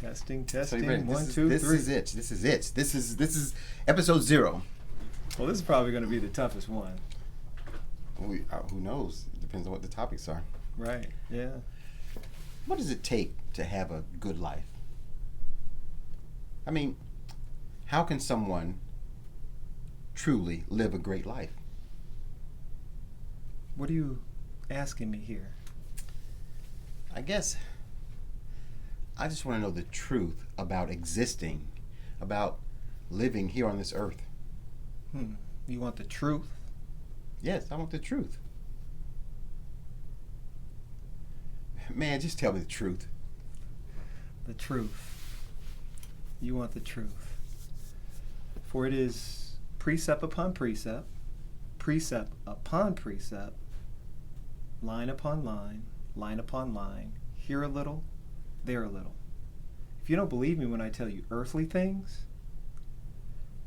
Testing. So you ready? One, two, three. This is it. This is episode 0. Well, this is probably going to be the toughest one. Who knows? It depends on what the topics are. Right. Yeah. What does it take to have a good life? I mean, how can someone truly live a great life? What are you asking me here? I guess I just want to know the truth about existing, about living here on this earth. You want the truth? Yes, I want the truth. Man, just tell me the truth. The truth. You want the truth. For it is precept upon precept, precept upon precept, line upon line upon line, here a little, there a little. If you don't believe me when I tell you earthly things,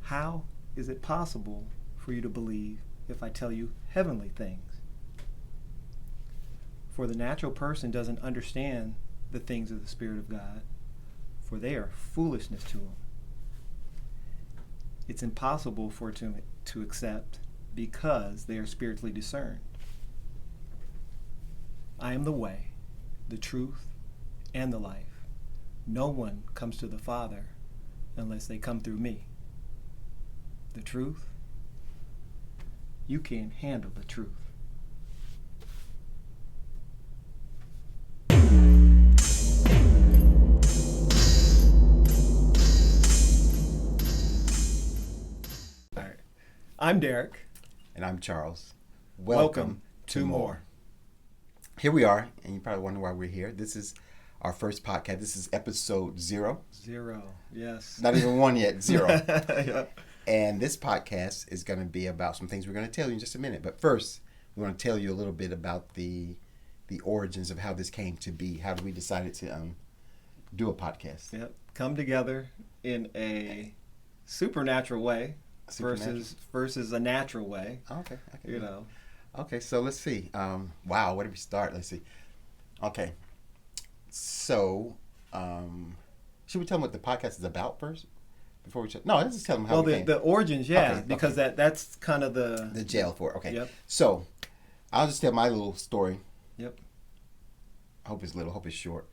how is it possible for you to believe if I tell you heavenly things? For the natural person doesn't understand the things of the Spirit of God, for they are foolishness to him. It's impossible for it to accept because they are spiritually discerned. I am the way, the truth, and the life. No one comes to the Father unless they come through me. The truth? You can't handle the truth. All right. I'm Derek. And I'm Charles. Welcome to More. Here we are, and you probably wonder why we're here. This is our first podcast. This is episode 0. 0, yes. Not even 1 yet, 0. Yep. And this podcast is going to be about some things we're going to tell you in just a minute. But first, we want to tell you a little bit about the origins of how this came to be. How we decided to do a podcast. Yep. Come together in a supernatural way versus a natural way. Okay. You know. Okay, so let's see. Wow, where do we start? Let's see. Okay. So, should we tell them what the podcast is about first? Before we no, let's just tell them how we came. The origins, yeah, Okay, because that's kind of the jail for it. Okay. Yep. So, I'll just tell my little story. Yep. I hope it's little. Hope it's short.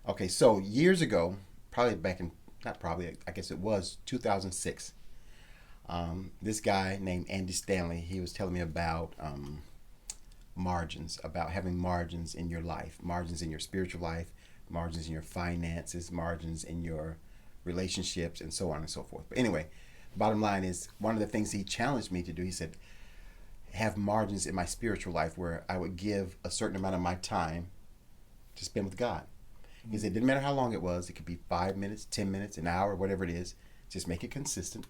Okay, so years ago, probably back in I guess it was 2006. This guy named Andy Stanley, he was telling me about margins, about having margins in your life, margins in your spiritual life, margins in your finances, margins in your relationships, and so on and so forth. But anyway, bottom line is, one of the things he challenged me to do, he said, have margins in my spiritual life where I would give a certain amount of my time to spend with God. Mm-hmm. He said, it didn't matter how long it was. It could be 5 minutes, 10 minutes, an hour, whatever it is. Just make it consistent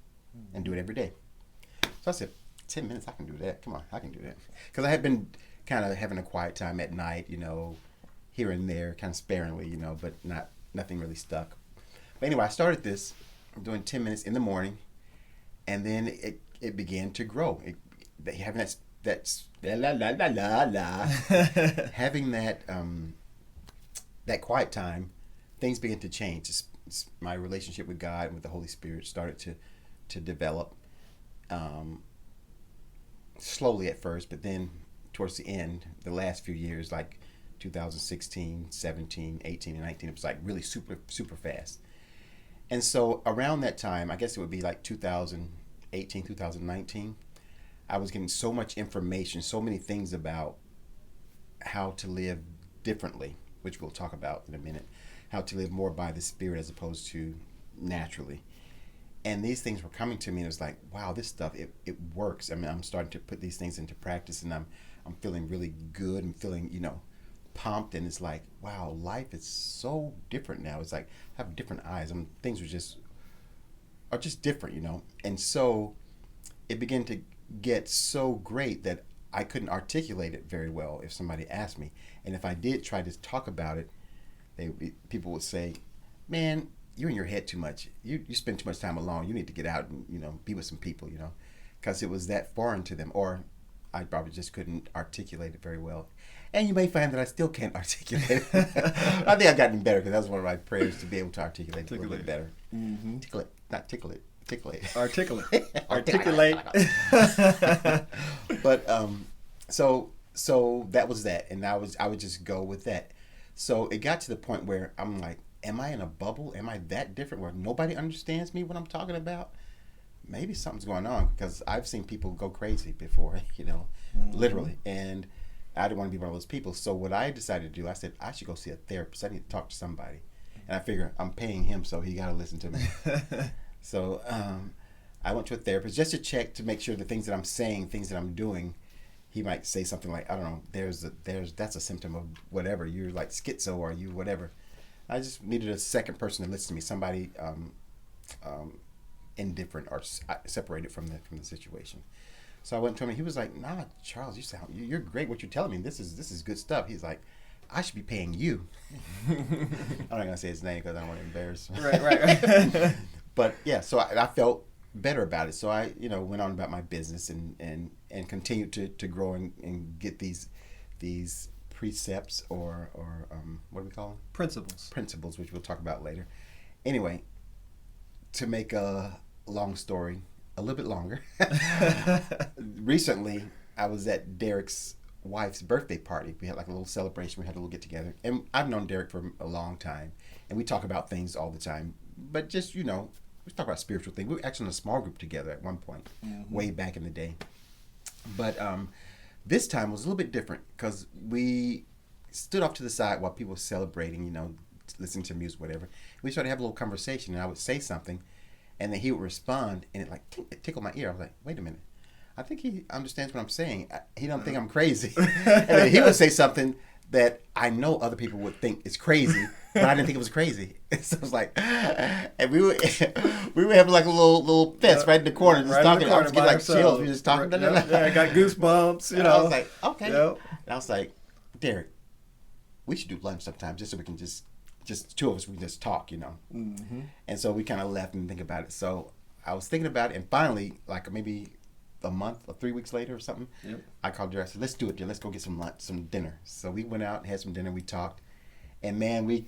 and do it every day. So I said, 10 minutes, I can do that. Come on, I can do that. Because I had been kind of having a quiet time at night, here and there, kind of sparingly, but nothing really stuck. But anyway, I started this, doing 10 minutes in the morning, and then it began to grow. Having having that quiet time, things began to change. My relationship with God and with the Holy Spirit started to develop, slowly at first, but then towards the end, the last few years, like 2016, 17, 18, and 19, it was like really super, super fast. And so around that time, I guess it would be like 2018, 2019, I was getting so much information, so many things about how to live differently, which we'll talk about in a minute, how to live more by the Spirit as opposed to naturally. And these things were coming to me, and it was like, wow, this stuff, it works. I mean, I'm starting to put these things into practice, and I'm feeling really good and feeling, pumped. And it's like, wow, life is so different now. It's like I have different eyes. Things are just different, And so it began to get so great that I couldn't articulate it very well if somebody asked me. And if I did try to talk about it, people would say, man, you're in your head too much. You spend too much time alone. You need to get out and, be with some people, because it was that foreign to them. Or I probably just couldn't articulate it very well. And you may find that I still can't articulate it. I think I've gotten better because that was one of my prayers, to be able to articulate it a little bit better. Mm-hmm. Tickle it, not tickle it, tickle it. Articulate. Articulate. But so that was that, and I would just go with that. So it got to the point where I'm like, am I in a bubble? Am I that different where nobody understands me when I'm talking about? Maybe something's going on, because I've seen people go crazy before, literally. And I didn't want to be one of those people. So what I decided to do, I said, I should go see a therapist. I need to talk to somebody. And I figure I'm paying him, so he got to listen to me. So I went to a therapist just to check, to make sure the things that I'm saying, things that I'm doing, he might say something like, I don't know, that's a symptom of whatever. You're like schizo, or you whatever. I just needed a second person to listen to me, somebody indifferent or separated from the situation. So I went to him, and he was like, "Nah, Charles, you're great. What you're telling me, this is good stuff." He's like, "I should be paying you." I'm not gonna say his name because I don't want to embarrass him. Right. But yeah, so I felt better about it. So I, went on about my business and continued to grow and get these precepts or what do we call them? Principles, which we'll talk about later. Anyway, to make a long story a little bit longer, recently I was at Derek's wife's birthday party. We had like a little celebration. We had a little get together, and I've known Derek for a long time, and we talk about things all the time. But just we talk about spiritual things. We were actually in a small group together at one point, way back in the day. But this time was a little bit different because we stood off to the side while people were celebrating, listening to music, whatever. We started to have a little conversation, and I would say something, and then he would respond, and it tickled my ear. I was like, wait a minute. I think he understands what I'm saying. He don't think I'm crazy. And then he would say something that I know other people would think is crazy, but I didn't think it was crazy. So it was like, and we were having like a little fest right in the corner, just talking. I was getting like chills. We were just talking. Yeah, I got goosebumps. I was like, okay. Yep. And I was like, Derek, we should do lunch sometime, just so we can just two of us, we can just talk, Mm-hmm. And so we kind of left and think about it. So I was thinking about it, and finally, like maybe a month or 3 weeks later or something, yep. I called Derek. I said, let's do it, Derek. Let's go get some lunch, some dinner. So we went out and had some dinner. We talked, and man, we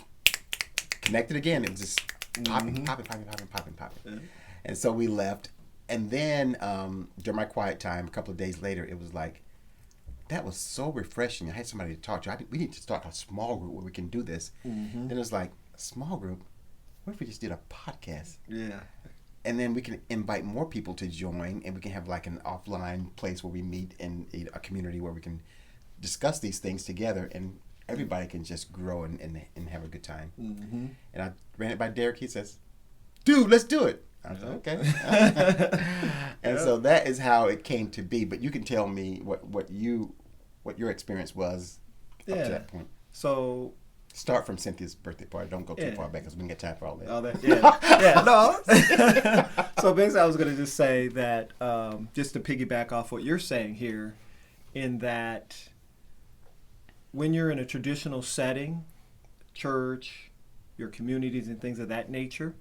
connected again. It was just popping. Yeah. And so we left, and then during my quiet time, a couple of days later, it was like, that was so refreshing. I had somebody to talk to. We need to start a small group where we can do this. Mm-hmm. Then it was like, a small group? What if we just did a podcast? Yeah. And then we can invite more people to join, and we can have like an offline place where we meet in a community where we can discuss these things together, and everybody can just grow and have a good time. Mm-hmm. And I ran it by Derek. He says, dude, let's do it. I was like, okay. And so that is how it came to be. But you can tell me what your experience was up to that point. So start from Cynthia's birthday party. Don't go too far back because we didn't get time for all that. No. So basically, I was going to just say that just to piggyback off what you're saying here, in that when you're in a traditional setting, church, your communities and things of that nature,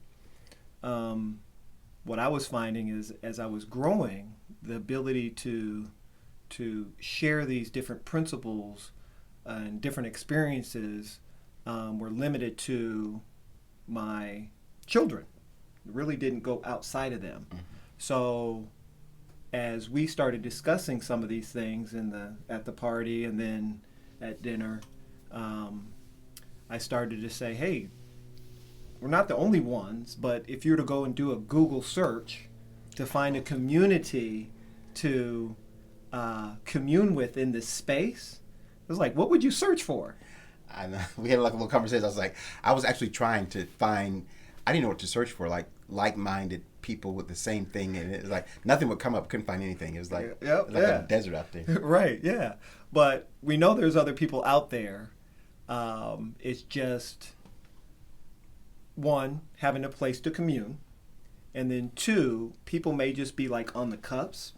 what I was finding is, as I was growing, the ability to share these different principles and different experiences were limited to my children. It really didn't go outside of them. Mm-hmm. So as we started discussing some of these things at the party and then at dinner, I started to say, hey, we're not the only ones, but if you were to go and do a Google search to find a community to commune with in this space, it was like, what would you search for? I know. We had like a little conversation. I was actually trying to find, I didn't know what to search for, like-minded people with the same thing. And it was like, nothing would come up. Couldn't find anything. It was like, a desert out there. Right, yeah. But we know there's other people out there. It's just, one, having a place to commune. And then two, people may just be like on the cuffs.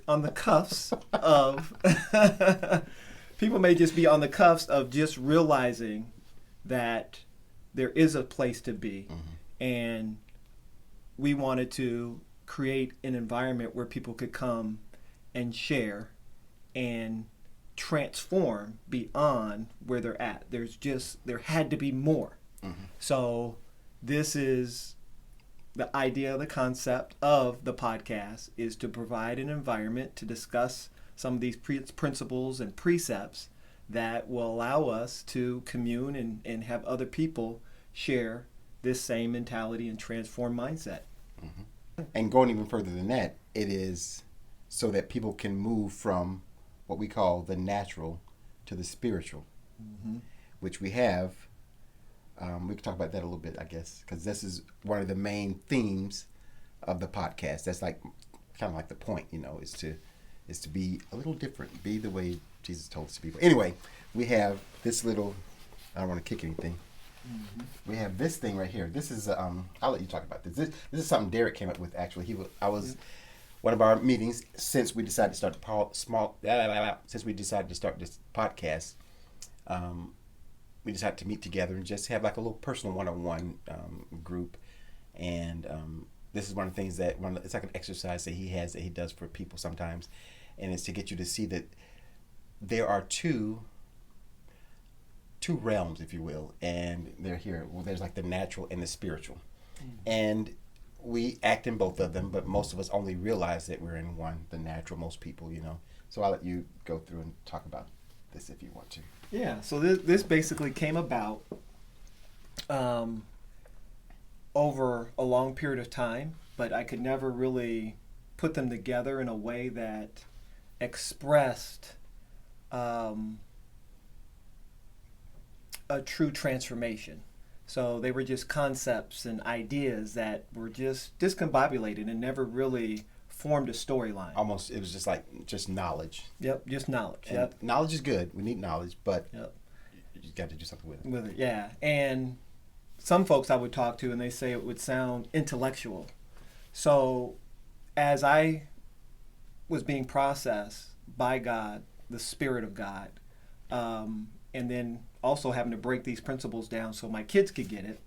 On the cuffs of people may just be on the cuffs of just realizing that there is a place to be. Mm-hmm. And we wanted to create an environment where people could come and share and transform beyond where they're at. There had to be more. So this is the idea, the concept of the podcast is to provide an environment to discuss some of these principles and precepts that will allow us to commune and have other people share this same mentality and transform mindset. And going even further than that, it is so that people can move from what we call the natural to the spiritual, which we have. We can talk about that a little bit, I guess, because this is one of the main themes of the podcast. That's like kind of like the point, is to be a little different, be the way Jesus told us to be. But anyway, we have this little. I don't want to kick anything. We have this thing right here. This is I'll let you talk about this. This is something Derek came up with. Actually, one of our meetings since we decided to start since we decided to start this podcast. We decided to meet together and just have like a little personal one-on-one group, and this is one of the things that it's like an exercise that he does for people sometimes, and it's to get you to see that there are two realms, if you will, and they're here. Well, there's like the natural and the spiritual, and we act in both of them, but most of us only realize that we're in one, the natural. Most people, So I'll let you go through and talk about this if you want to. Yeah. So this basically came about over a long period of time, but I could never really put them together in a way that expressed a true transformation. So they were just concepts and ideas that were just discombobulated and never really formed a storyline. Almost, it was just like knowledge. Yep, just knowledge. And knowledge is good. We need knowledge, but yep. You got to do something with it. With it, yeah. And some folks I would talk to, and they say it would sound intellectual. So as I was being processed by God, the Spirit of God, and then also having to break these principles down so my kids could get it.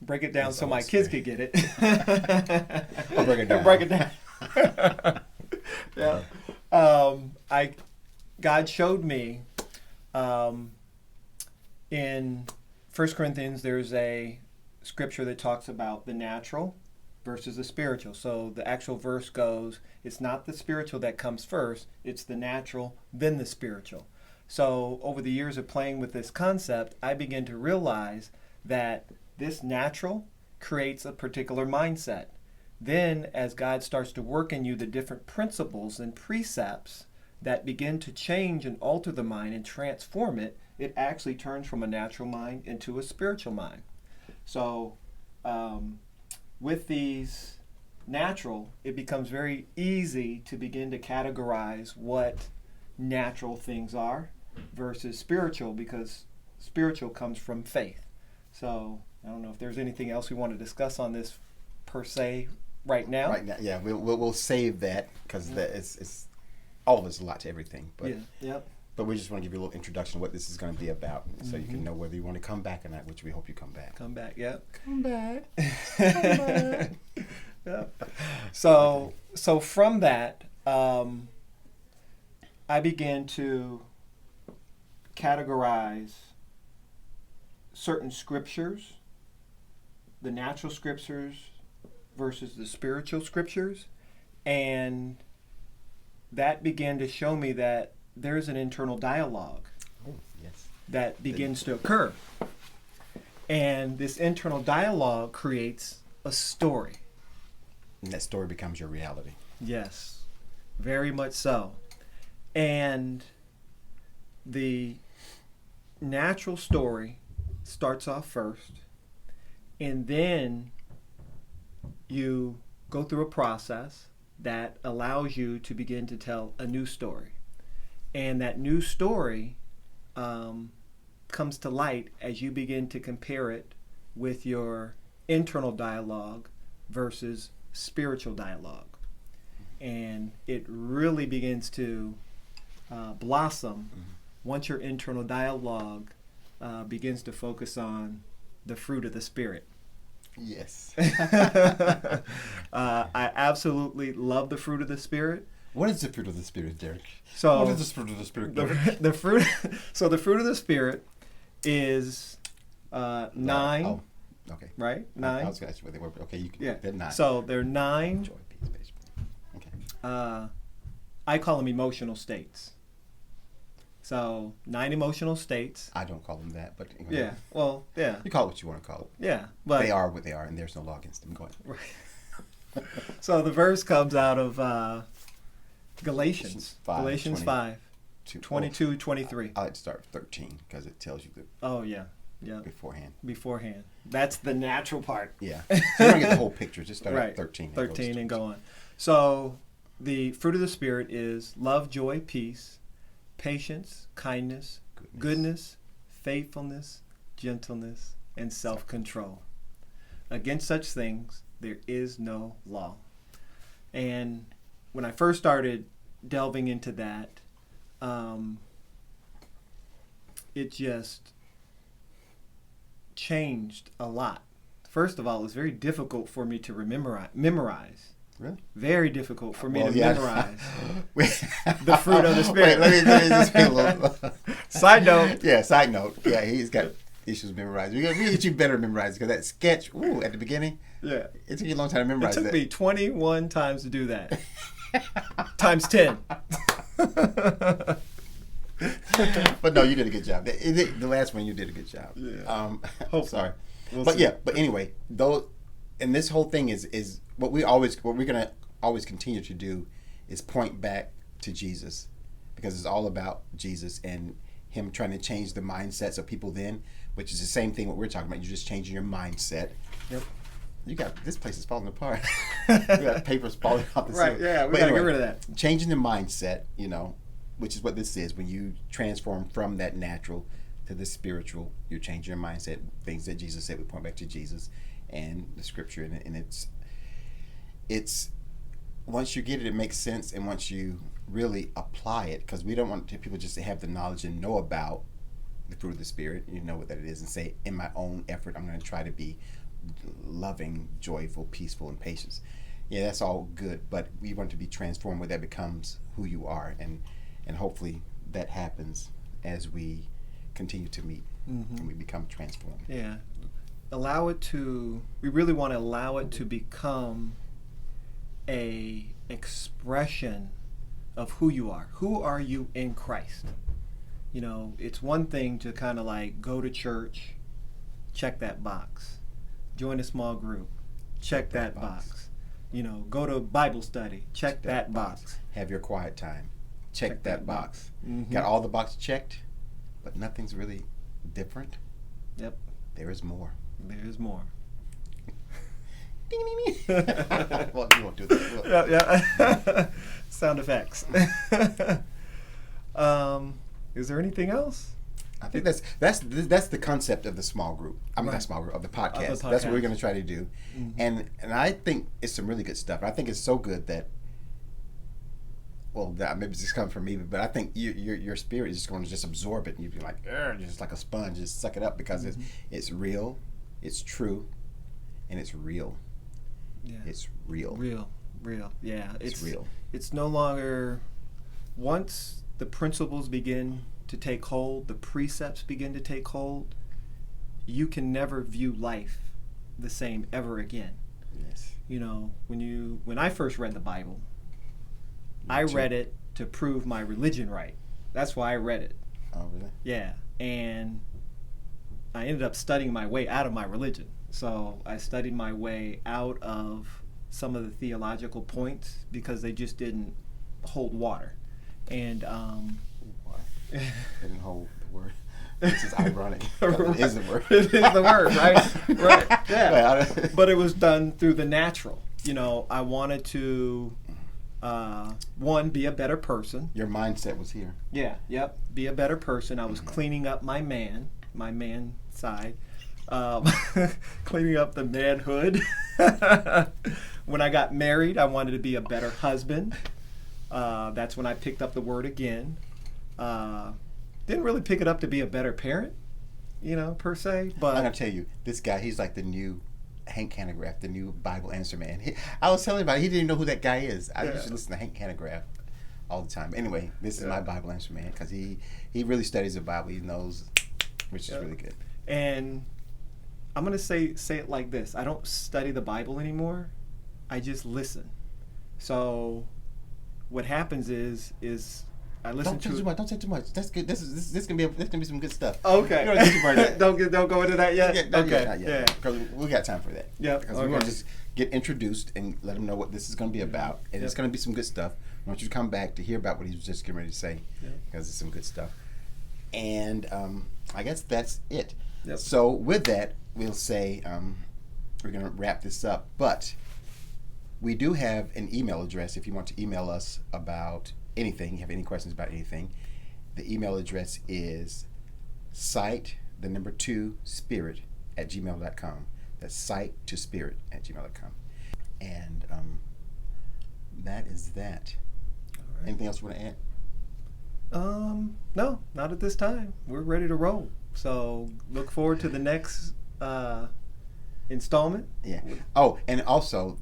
Break it down That's so my kids could get it. I'll break it down. Break it down. Yeah. God showed me in 1 Corinthians, there's a scripture that talks about the natural versus the spiritual. So the actual verse goes, it's not the spiritual that comes first, it's the natural, then the spiritual. So over the years of playing with this concept, I began to realize that this natural creates a particular mindset. Then as God starts to work in you the different principles and precepts that begin to change and alter the mind and transform it, it actually turns from a natural mind into a spiritual mind. So with these natural, it becomes very easy to begin to categorize what natural things are versus spiritual, because spiritual comes from faith. So I don't know if there's anything else we want to discuss on this per se right now. Right now, yeah, we'll save that because it's all of us a lot to everything. But yeah, yep. But we just want to give you a little introduction to what this is going to be about, so you can know whether you want to come back or not, which we hope you come back. Come back, yep. Come back. Come back. Yep. So from that, I began to categorize certain scriptures, the natural scriptures versus the spiritual scriptures, and that began to show me that there's an internal dialogue that begins to occur. And this internal dialogue creates a story. And that story becomes your reality. Yes, very much so. And the natural story starts off first, and then you go through a process that allows you to begin to tell a new story. And that new story comes to light as you begin to compare it with your internal dialogue versus spiritual dialogue. And it really begins to blossom once your internal dialogue begins to focus on the fruit of the Spirit. Yes. I absolutely love the fruit of the Spirit. What is the fruit of the Spirit, Derek? So What is the fruit of the Spirit, Derek? the fruit. So the fruit of the Spirit is 9. Oh, okay. Right? I 9. was going to ask you what they were, but okay, you can. Yeah. They're 9. So they're 9. Joy, peace, patience. Okay. I call them emotional states. So 9 emotional states. I don't call them that, but Yeah. Well, yeah. you call it what you want to call it. Yeah. But They are what they are, and there's no law against them. Go ahead. Right. So the verse comes out of Galatians. Galatians 5, 22, 23. I like to start with 13 because it tells you the Oh, yeah. Yeah. beforehand. That's the natural part. Yeah. So you don't get the whole picture. Just start Right. at 13. 13 and go on. So the fruit of the Spirit is love, joy, peace, patience, kindness, goodness, faithfulness, gentleness, and self-control. Against such things, there is no law. And when I first started delving into that, it just changed a lot. First of all, it was very difficult for me to memorize. Really? Very difficult for me to yeah. memorize the fruit of the Spirit. Wait, let me just feel a little. Side note. Yeah, side note. Yeah, he's got issues memorizing. We get you better memorize because that sketch, at the beginning, Yeah. it took you a long time to memorize It took that. me 21 times to do that. Times 10. But no, you did a good job. The last one, you did a good job. Yeah. Sorry. We'll But see. yeah, but anyway, though, and this whole thing is what we're gonna always continue to do is point back to Jesus, because it's all about Jesus and him trying to change the mindsets of people then, which is the same thing what we're talking about. You're just changing your mindset. Yep. You got this place is falling apart. We got papers falling off the Right, ceiling. yeah, we But gotta get rid of that. Changing the mindset, which is what this is. When you transform from that natural to the spiritual, you're changing your mindset. Things that Jesus said, we point back to Jesus and the scripture, and it's once you get it, it makes sense, and once you really apply it, because we don't want people just to have the knowledge and know about the fruit of the Spirit, you know what that is, and say, in my own effort, I'm going to try to be loving, joyful, peaceful, and patient. Yeah, that's all good, but we want to be transformed where that becomes who you are, and hopefully that happens as we continue to meet and we become transformed. Yeah. We really want to allow it to become a expression of who you are. Who are you in Christ? It's one thing to kind of like go to church, check that box. Join a small group, check that box. Go to Bible study, check that box. Have your quiet time, check that box. Mm-hmm. Got all the boxes checked, but nothing's really different. Yep. There is more. There's more. Ding, ding, ding. Well, you won't do that. will you? Yeah. Sound effects. Is there anything else? I think that's the concept of the small group. I mean, Right. not small group, of the podcast. Of the That's what we're podcast. going to try to do, Mm-hmm. and I think it's some really good stuff. I think it's so good that, well, that maybe it's just coming from me, but I think your spirit is just going to just absorb it, and you'd be like, just like a sponge, just suck it up, because it's real, it's true, and it's real. Yeah. It's real. Real. Yeah. It's real. It's no longer, once the principles begin to take hold, the precepts begin to take hold, you can never view life the same ever again. Yes. When I first read the Bible, I too. read it to prove my religion right. That's why I read it. Oh, really? Yeah. And I ended up studying my way out of my religion. So I studied my way out of some of the theological points because they just didn't hold water. And Why? Didn't hold the word. This is ironic. It is the word. It is the word, right? Right. Yeah. Right. But it was done through the natural. I wanted to, one, be a better person. Your mindset was here. Yeah. Yep. Be a better person. I was cleaning up my man side. Cleaning up the manhood. When I got married, I wanted to be a better husband. That's when I picked up the word again. Didn't really pick it up to be a better parent, per se. But I'm gonna tell you, this guy, he's like the new Hank Hanegraaff, the new Bible answer man. I was telling everybody he didn't even know who that guy is. I used to listen to Hank Hanegraaff all the time. Anyway, this is my Bible answer man because he really studies the Bible. He knows, which is really good. And I'm gonna say it like this: I don't study the Bible anymore. I just listen. So what happens is I listen Don't say too much. That's good. This can be some good stuff. Okay. Don't go into that yet. Yeah. Because we got time for that. Yeah. Because we want to just get introduced and let them know what this is going to be about, and it's going to be some good stuff. I want you to come back to hear about what he was just getting ready to say, because it's some good stuff. And I guess that's it. Yep. So with that, we'll say we're going to wrap this up, but we do have an email address if you want to email us about anything, you have any questions about anything. The email address is sight2spirit@gmail.com. That's sight2spirit@gmail.com. And that is that. All right. Anything else you want to add? No, not at this time. We're ready to roll. So look forward to the next installment. Yeah. Oh, and also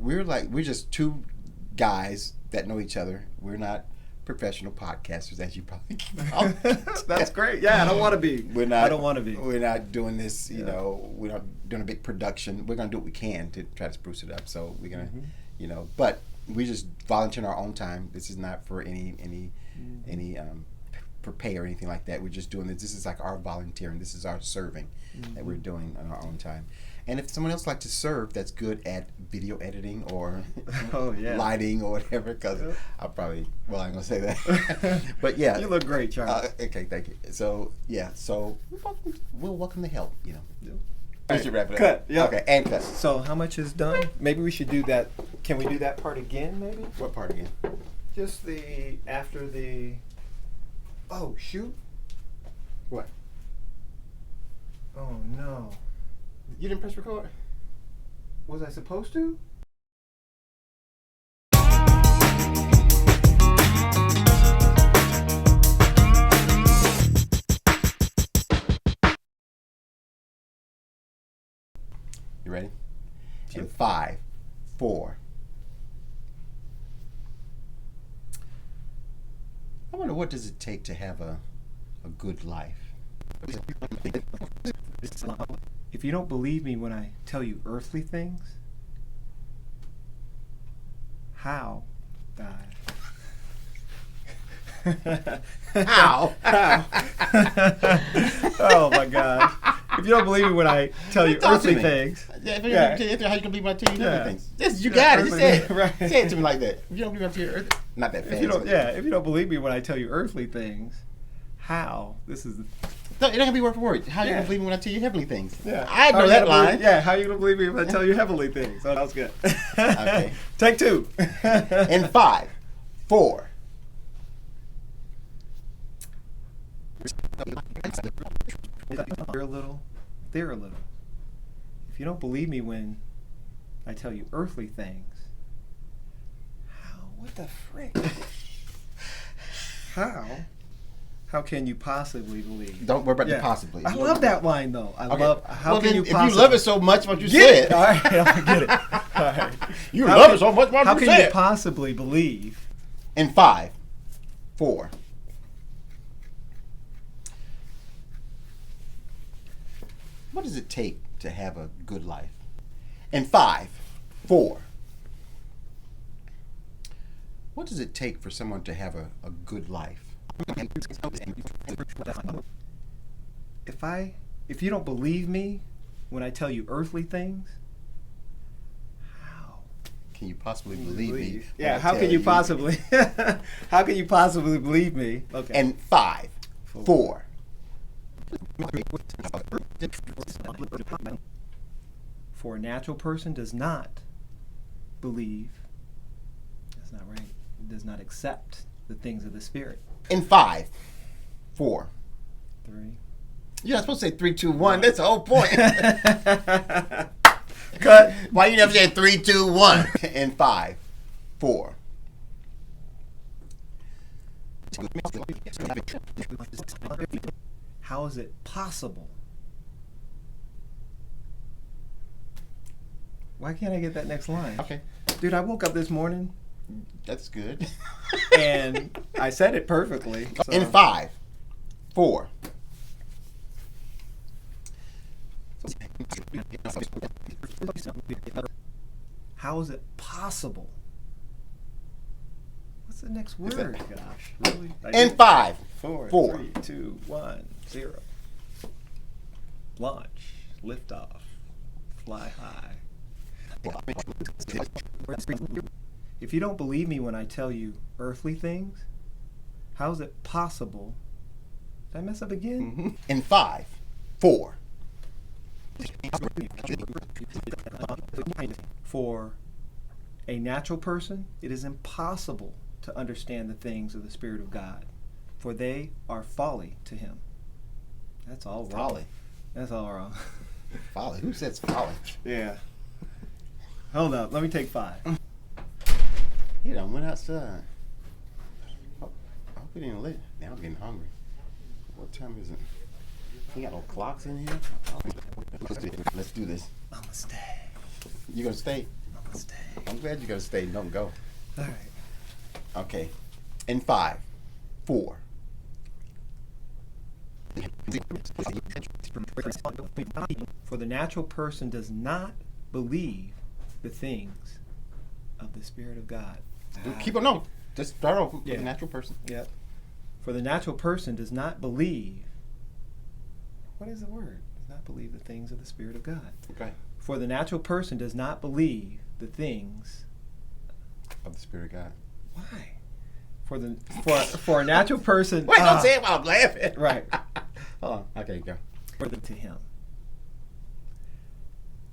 we're just two guys that know each other. We're not professional podcasters, as you probably know. That's great. Yeah, I don't want to be. I don't want to be. We're not doing this, we're not doing a big production. We're going to do what we can to try to spruce it up. So we're going to, but we just volunteer in our own time. This is not for any for pay or anything like that. We're just doing this. This is like our volunteering. This is our serving that we're doing on our own time. And if someone else likes to serve that's good at video editing or lighting or whatever, because I'll probably, I ain't going to say that. But yeah. You look great, Charles. Okay, thank you. So, we'll welcome the help, Yeah. We should wrap it up. Cut. Yeah. Okay, and cut. So how much is done? Maybe we should do that. Can we do that part again, maybe? What part again? Just after the... Oh, shoot. What? Oh, no. You didn't press record? Was I supposed to? You ready? Sure. In 5, 4. I wonder, what does it take to have a good life? If you don't believe me when I tell you earthly things, how, How? Oh my God! If you don't believe me when I tell you Talk to earthly me. things, How you gonna believe when I tell you Yeah. earthly things? Yes, you Yeah, got it. Just earthly say it. things, right. Say it to me like that. If you don't believe when I tell you earthly, not that fast. if you don't believe me when I tell you earthly things, how? This is No, it ain't gonna be word for word. How you Yeah. gonna believe me when I tell you heavenly things? yeah. I How know you that gonna line. believe- yeah, how you gonna believe me if I tell you heavenly things? Oh, that was good. Okay. Take 2. In 5, 4. They're a little. They're a little. If you don't believe me when I tell you earthly things, how? What the frick? How? How can you possibly believe? Don't worry about the Yeah. possibly. I love that line though. I Okay. love. How well, can then, you if possibly? you love it so much, why don't you Get say it? it? All right, I get it. All right. You How love can- it so much, why How don't you can say you it? possibly believe? In 5, 4. What does it take to have a good life? In 5, 4. What does it take for someone to have a good life? If you don't believe me when I tell you earthly things, how? Can you possibly believe me? when Yeah, I how tell can you possibly? How can you possibly believe me? Okay. And 5, 4. For a natural person does not believe. That's not right. Does not accept the things of the spirit. In 5, 4. 3. You're not supposed to say 3, 2, 1. That's the whole point. Cut. Why you never say 3, 2, 1? In 5, 4. How is it possible Why can't I get that next line? Okay, Dude, I woke up this morning that's good. and I said it perfectly. So. In 5, 4. How is it possible? What's the next Is word? that- Gosh, really? In 5, 4, 4. 3, 2, 1, 0. Launch, lift off, fly high. If you don't believe me when I tell you earthly things, how is it possible? Did I mess up again? In 5, 4. For a natural person, it is impossible to understand the things of the Spirit of God, for they are folly to him. That's all wrong. Folly. That's all wrong. Folly. Who says folly? Yeah. Hold up. Let me take 5. He done went outside. I hope he didn't lit. Now I'm getting hungry. What time is it? He got no clocks in here. Let's do this. I'm gonna stay. You gonna stay? I'm gonna stay. I'm glad you're gonna stay. Don't go. All right. Okay. In 5, 4. For the natural person does not believe the things of the Spirit of God. Keep on. No. Just start off with Yeah. the natural person. Yep. For the natural person does not believe. What is the word? Does not believe the things of the Spirit of God. Okay. For the natural person does not believe the things. Of the Spirit of God. Why? For a natural person. Wait, don't say it while I'm laughing. Right. Hold on. Okay, go. To him.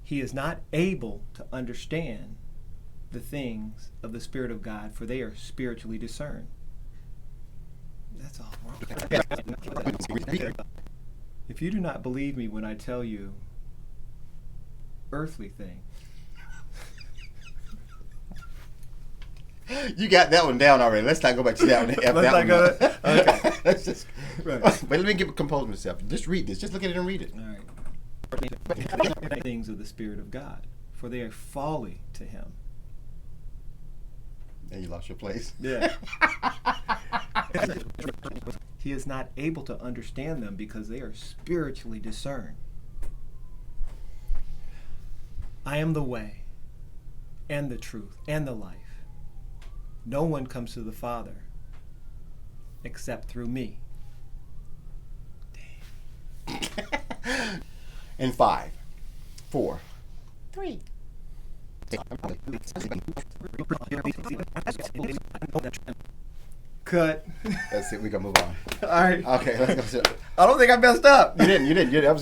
He is not able to understand the things of the Spirit of God, for they are spiritually discerned. That's all wrong. If you do not believe me when I tell you earthly things, You got that one down already. Let's not go back to that one. Let's not go there? Okay. Let's just. Right. But let me compose myself. Just read this. Just look at it and read it. all right. Things of the Spirit of God, for they are folly to him. And you lost your place. Yeah. He is not able to understand them because they are spiritually discerned. I am the way and the truth and the life. No one comes to the Father except through me. In 5, 4, 3. Cut. That's it. We gonna move on. All right. Okay, let's go. I don't think I messed up. You didn't. That was